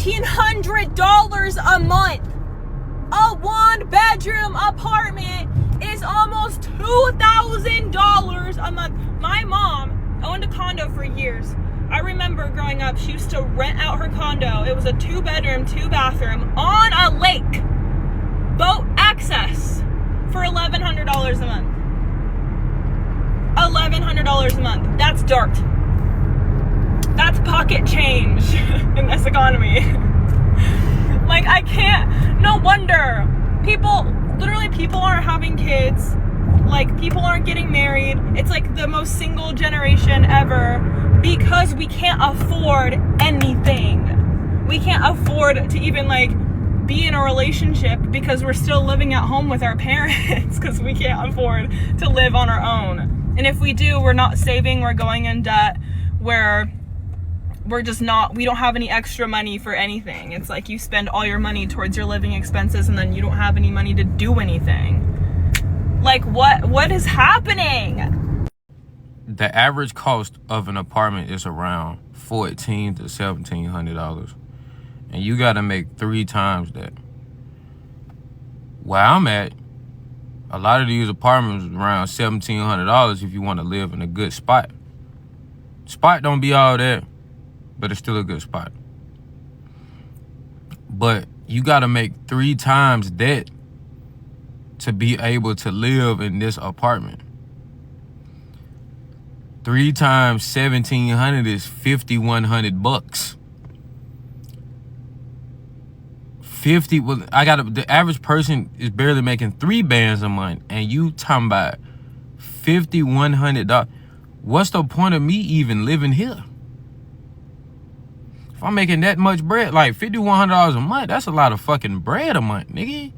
$1,800 a month. A 1-bedroom apartment is almost $2,000 a month. My mom owned a condo for years. I remember growing up, she used to rent out her condo. It was a 2-bedroom, 2-bathroom on a lake. Boat access for $1,100 a month. $1,100 a month. That's dirt. That's pocket change in this economy. Like, I can't, no wonder people aren't having kids. Like, people aren't getting married. It's like the most single generation ever because we can't afford anything. We can't afford to even like be in a relationship because we're still living at home with our parents because we can't afford to live on our own. And if we do, we're not saving, we're going in debt, we're just not, we don't have any extra money for anything. It's like you spend all your money towards your living expenses and then you don't have any money to do anything. Like, what is happening? The average cost of an apartment is around $1,400 to $1,700. And you gotta make 3 times that. Where I'm at, a lot of these apartments are around $1,700 if you want to live in a good spot. Spot don't be all that, but it's still a good spot. But you gotta make 3 times that to be able to live in this apartment. 3 times 1,700 is $5,100. 50. Well, the average person is barely making 3 bands a month, and you talking about $5,100. What's the point of me even living here? If I'm making that much bread, like $5,100 a month, that's a lot of fucking bread a month, nigga.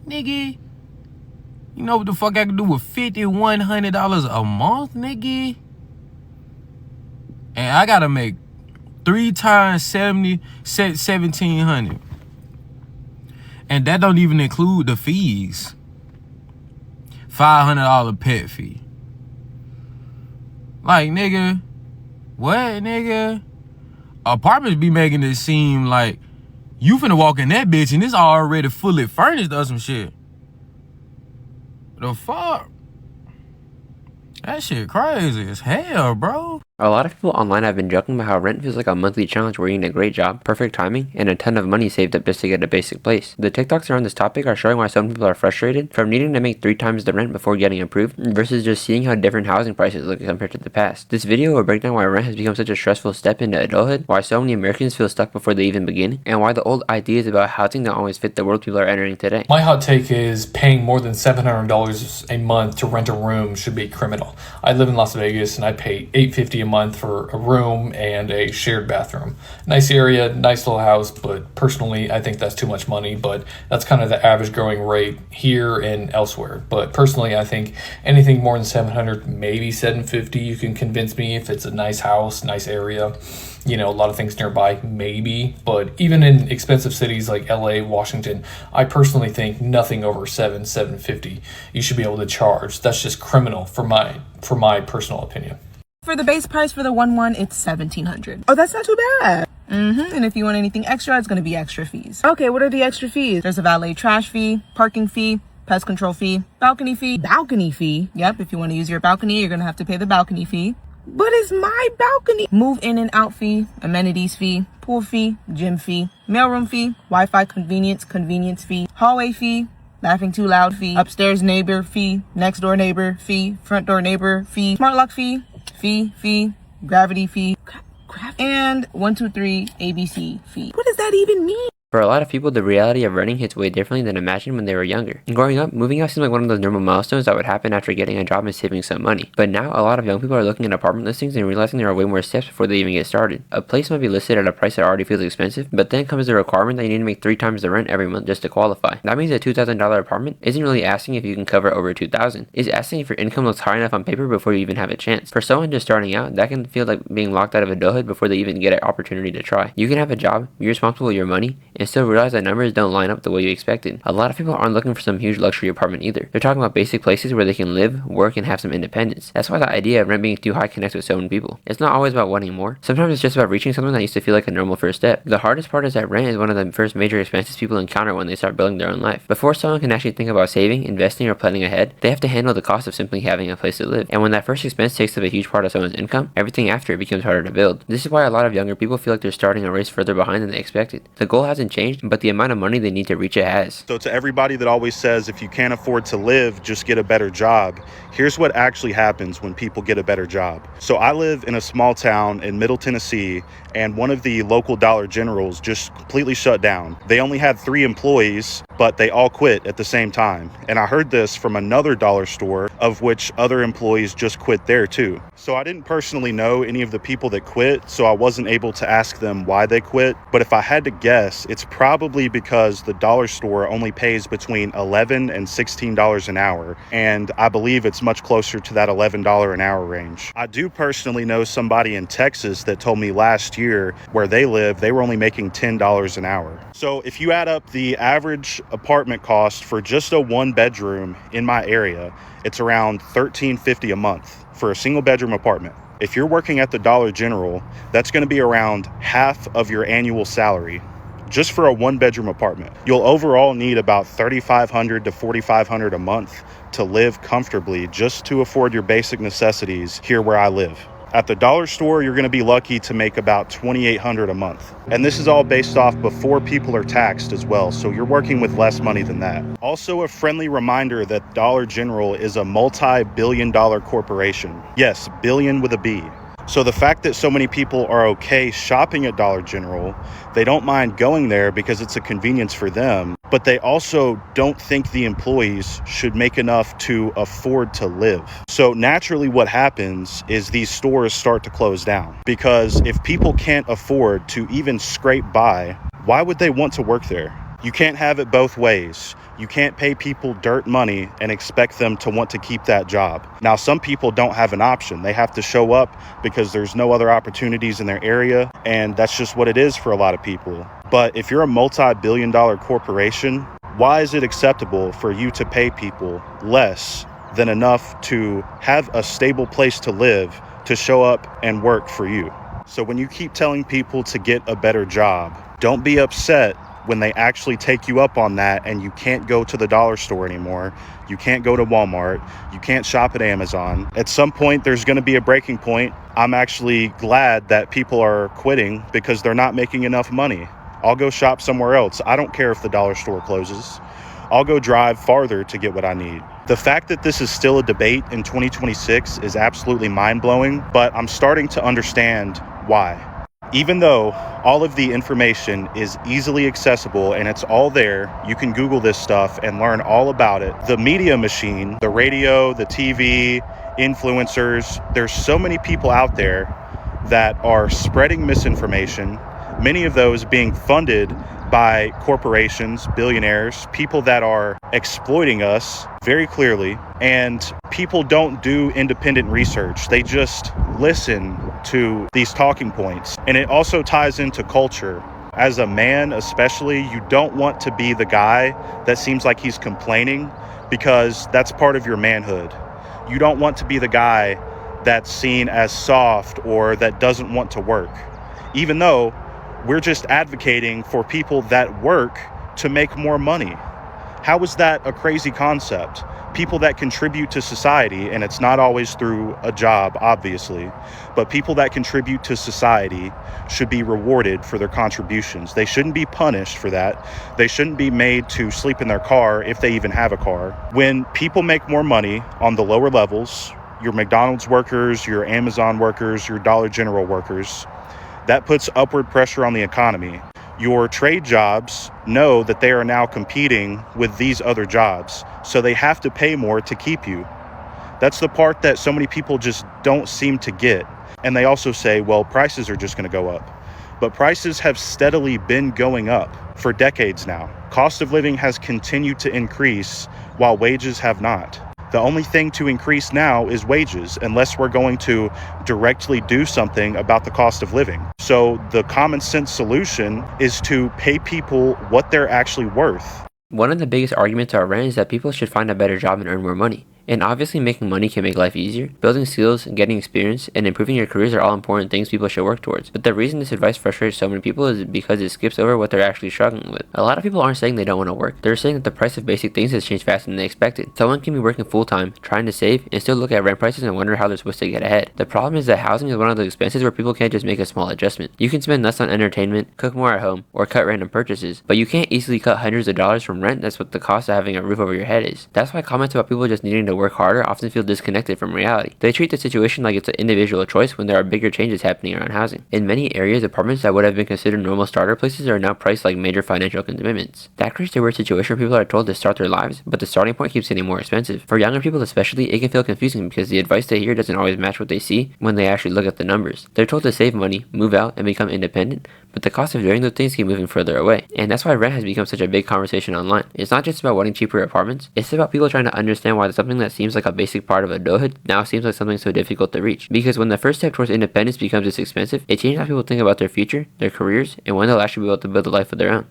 Nigga, you know what the fuck I can do with $5,100 a month, nigga? And I gotta make 3 times 1,700. And that don't even include the fees. $500 pet fee. Like, nigga, what, nigga? Apartments be making it seem like you finna walk in that bitch and it's already fully furnished or some shit. The fuck? That shit crazy as hell, bro. A lot of people online have been joking about how rent feels like a monthly challenge where you're in a great job, perfect timing, and a ton of money saved up just to get a basic place. The TikToks around this topic are showing why some people are frustrated from needing to make 3 times the rent before getting approved versus just seeing how different housing prices look compared to the past. This video will break down why rent has become such a stressful step into adulthood, why so many Americans feel stuck before they even begin, and why the old ideas about housing don't always fit the world people are entering today. My hot take is paying more than $700 a month to rent a room should be criminal. I live in Las Vegas and I pay $850 a month for a room and a shared bathroom. Nice area, nice little house, but personally I think that's too much money, but that's kind of the average going rate here and elsewhere. But personally I think anything more than $700, maybe $750, you can convince me if it's a nice house, nice area, you know, a lot of things nearby, maybe. But even in expensive cities like LA, Washington, I personally think nothing over $750 you should be able to charge. That's just criminal for my personal opinion. For the base price for the 1-1, it's $1,700. Oh, that's not too bad. And if you want anything extra, it's going to be extra fees. Okay, what are the extra fees? There's a valet trash fee, parking fee, pest control fee, balcony fee. Balcony fee? Yep, if you want to use your balcony, you're going to have to pay the balcony fee. But it's my balcony. Move in and out fee, amenities fee, pool fee, gym fee, mailroom fee, Wi-Fi convenience fee, hallway fee, laughing too loud fee, upstairs neighbor fee, next door neighbor fee, front door neighbor fee, smart lock fee, gravity fee, and 1, 2, 3 ABC fee. What does that even mean? For a lot of people, the reality of renting hits way differently than imagined when they were younger. And growing up, moving out seemed like one of those normal milestones that would happen after getting a job and saving some money. But now, a lot of young people are looking at apartment listings and realizing there are way more steps before they even get started. A place might be listed at a price that already feels expensive, but then comes the requirement that you need to make 3 times the rent every month just to qualify. That means a $2,000 apartment isn't really asking if you can cover over $2,000. It's asking if your income looks high enough on paper before you even have a chance. For someone just starting out, that can feel like being locked out of adulthood before they even get an opportunity to try. You can have a job, be responsible with your money, and still realize that numbers don't line up the way you expected. A lot of people aren't looking for some huge luxury apartment either. They're talking about basic places where they can live, work, and have some independence. That's why the idea of rent being too high connects with so many people. It's not always about wanting more. Sometimes it's just about reaching something that used to feel like a normal first step. The hardest part is that rent is one of the first major expenses people encounter when they start building their own life. Before someone can actually think about saving, investing, or planning ahead, they have to handle the cost of simply having a place to live. And when that first expense takes up a huge part of someone's income, everything after it becomes harder to build. This is why a lot of younger people feel like they're starting a race further behind than they expected. The goal hasn't changed, but the amount of money they need to reach it has. So to everybody that always says, if you can't afford to live, just get a better job, here's what actually happens when people get a better job. So I live in a small town in Middle Tennessee, and one of the local Dollar Generals just completely shut down. They only had 3 employees, but they all quit at the same time. And I heard this from another dollar store, of which other employees just quit there too. So I didn't personally know any of the people that quit, so I wasn't able to ask them why they quit. But if I had to guess, it's probably because the dollar store only pays between $11 and $16 an hour. And I believe it's much closer to that $11 an hour range. I do personally know somebody in Texas that told me last year where they live, they were only making $10 an hour. So if you add up the average apartment cost for just a 1-bedroom in my area, it's around $13.50 a month for a single bedroom apartment. If you're working at the Dollar General, that's going to be around half of your annual salary just for a 1-bedroom apartment. You'll overall need about $3,500 to $4,500 a month to live comfortably just to afford your basic necessities here where I live. At the dollar store, you're going to be lucky to make about $2,800 a month. And this is all based off before people are taxed as well, so you're working with less money than that. Also, a friendly reminder that Dollar General is a multi-billion-dollar corporation. Yes, billion with a B. So the fact that so many people are okay shopping at Dollar General, they don't mind going there because it's a convenience for them, but they also don't think the employees should make enough to afford to live. So naturally what happens is these stores start to close down, because if people can't afford to even scrape by, why would they want to work there? You can't have it both ways. You can't pay people dirt money and expect them to want to keep that job. Now, some people don't have an option. They have to show up because there's no other opportunities in their area, and that's just what it is for a lot of people. But if you're a multi-billion-dollar corporation, why is it acceptable for you to pay people less than enough to have a stable place to live, to show up and work for you? So when you keep telling people to get a better job, don't be upset when they actually take you up on that and you can't go to the dollar store anymore. You can't go to Walmart. You can't shop at Amazon. At some point, there's going to be a breaking point. I'm actually glad that people are quitting because they're not making enough money. I'll go shop somewhere else. I don't care if the dollar store closes. I'll go drive farther to get what I need. The fact that this is still a debate in 2026 is absolutely mind-blowing, but I'm starting to understand why. Even though all of the information is easily accessible and it's all there, you can Google this stuff and learn all about it. The media machine, the radio, the TV, influencers, there's so many people out there that are spreading misinformation, many of those being funded by corporations, billionaires, people that are exploiting us very clearly. And people don't do independent research. They just listen to these talking points. And it also ties into culture. As a man, especially, you don't want to be the guy that seems like he's complaining, because that's part of your manhood. You don't want to be the guy that's seen as soft or that doesn't want to work, even though we're just advocating for people that work to make more money. How is that a crazy concept? People that contribute to society, and it's not always through a job, obviously, but people that contribute to society should be rewarded for their contributions. They shouldn't be punished for that. They shouldn't be made to sleep in their car if they even have a car. When people make more money on the lower levels, your McDonald's workers, your Amazon workers, your Dollar General workers, that puts upward pressure on the economy. Your trade jobs know that they are now competing with these other jobs, so they have to pay more to keep you. That's the part that so many people just don't seem to get. And they also say, well, prices are just going to go up. But prices have steadily been going up for decades now. Cost of living has continued to increase while wages have not. The only thing to increase now is wages, unless we're going to directly do something about the cost of living. So the common sense solution is to pay people what they're actually worth. One of the biggest arguments about rent is that people should find a better job and earn more money. And obviously making money can make life easier. Building skills, getting experience, and improving your careers are all important things people should work towards. But the reason this advice frustrates so many people is because it skips over what they're actually struggling with. A lot of people aren't saying they don't want to work. They're saying that the price of basic things has changed faster than they expected. Someone can be working full-time, trying to save, and still look at rent prices and wonder how they're supposed to get ahead. The problem is that housing is one of those expenses where people can't just make a small adjustment. You can spend less on entertainment, cook more at home, or cut random purchases, but you can't easily cut hundreds of dollars from rent. That's what the cost of having a roof over your head is. That's why comments about people just needing to work harder often feel disconnected from reality. They treat the situation like it's an individual choice when there are bigger changes happening around housing. In many areas, apartments that would have been considered normal starter places are now priced like major financial commitments. That creates a weird situation where people are told to start their lives, but the starting point keeps getting more expensive. For younger people especially, it can feel confusing because the advice they hear doesn't always match what they see when they actually look at the numbers. They're told to save money, move out, and become independent, but the cost of doing those things keep moving further away. And that's why rent has become such a big conversation online. It's not just about wanting cheaper apartments, it's about people trying to understand why something that seems like a basic part of adulthood now seems like something so difficult to reach. Because when the first step towards independence becomes this expensive, it changes how people think about their future, their careers, and when they'll actually be able to build a life of their own.